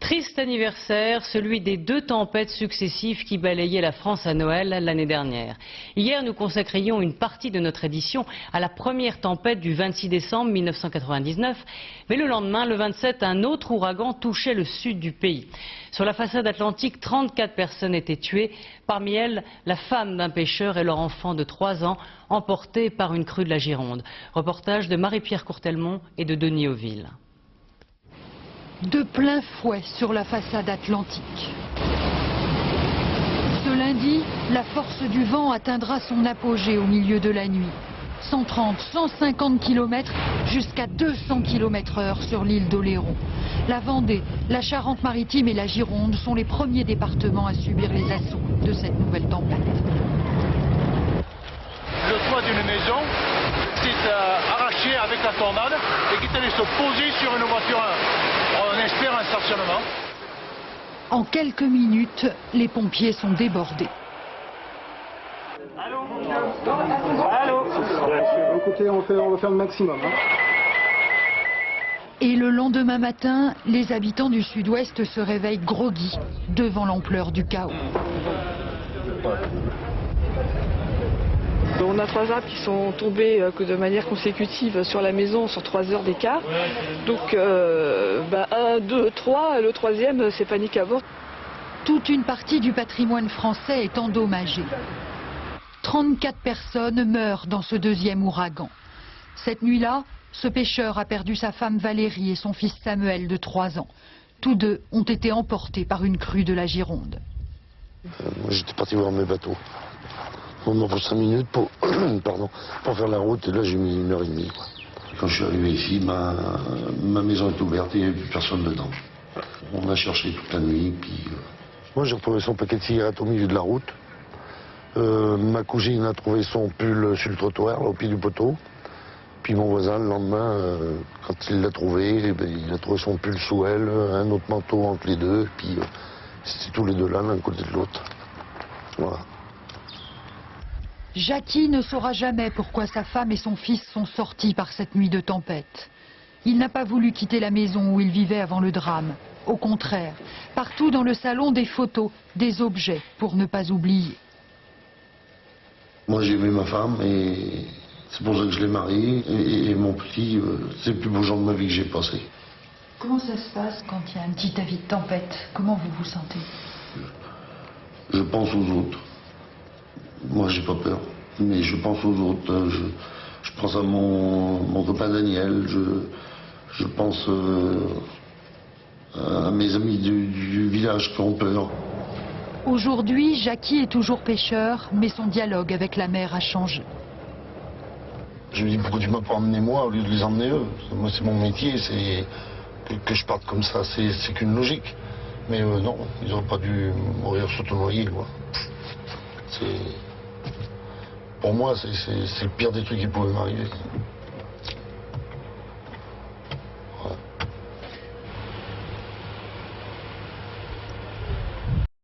Triste anniversaire, celui des 2 tempêtes successives qui balayaient la France à Noël l'année dernière. Hier, nous consacrions une partie de notre édition à la première tempête du 26 décembre 1999. Mais le lendemain, le 27, un autre ouragan touchait le sud du pays. Sur la façade atlantique, 34 personnes étaient tuées. Parmi elles, la femme d'un pêcheur et leur enfant de 3 ans, emportés par une crue de la Gironde. Reportage de Marie-Pierre Courtelmont et de Denis Oville. De plein fouet sur la façade atlantique. Ce lundi, la force du vent atteindra son apogée au milieu de la nuit. 130, 150 km jusqu'à 200 km/h sur l'île d'Oléron. La Vendée, la Charente-Maritime et la Gironde sont les premiers départements à subir les assauts de cette nouvelle tempête. Le toit d'une maison s'est arraché avec la tornade et qui est allé se poser sur une voiture, on espère un stationnement. En quelques minutes, les pompiers sont débordés. Allô? Allô? Écoutez, on va faire le maximum. Et le lendemain matin, les habitants du sud-ouest se réveillent groggy devant l'ampleur du chaos. On a 3 arbres qui sont tombés de manière consécutive sur la maison sur 3 heures d'écart. Donc 1, 2, 3, le 3e c'est panique à bord. Toute une partie du patrimoine français est endommagée. 34 personnes meurent dans ce 2e ouragan. Cette nuit-là, ce pêcheur a perdu sa femme Valérie et son fils Samuel de 3 ans. Tous deux ont été emportés par une crue de la Gironde. Moi j'étais parti voir mes bateaux. On m'a pris 5 minutes pour faire la route et là j'ai mis 1h30. Quand je suis arrivé ici, ma maison est ouverte et il n'y avait plus personne dedans. On a cherché toute la nuit. Puis, moi j'ai retrouvé son paquet de cigarettes au milieu de la route. Ma cousine a trouvé son pull sur le trottoir, au pied du poteau. Puis mon voisin, le lendemain, quand il l'a trouvé, il a trouvé son pull sous elle, un autre manteau entre les deux. Puis c'était tous les deux là, l'un côté de l'autre. Voilà. Jackie ne saura jamais pourquoi sa femme et son fils sont sortis par cette nuit de tempête. Il n'a pas voulu quitter la maison où il vivait avant le drame. Au contraire, partout dans le salon, des photos, des objets pour ne pas oublier. Moi j'ai aimé ma femme et c'est pour ça que je l'ai mariée. Et mon petit, c'est le plus beau jour de ma vie que j'ai passé. Comment ça se passe quand il y a un petit avis de tempête? Comment vous vous sentez? Je pense aux autres. Moi j'ai pas peur, mais je pense aux autres. Je pense à mon copain Daniel, je pense à mes amis du village qui ont peur. Aujourd'hui, Jackie est toujours pêcheur, mais son dialogue avec la mer a changé. Je lui dis pourquoi tu m'as pas emmené moi au lieu de les emmener eux. Moi c'est mon métier, c'est que je parte comme ça, c'est qu'une logique. Mais non, ils n'auraient pas dû mourir s'auto-noyer. Pour moi, c'est le pire des trucs qui pouvaient m'arriver.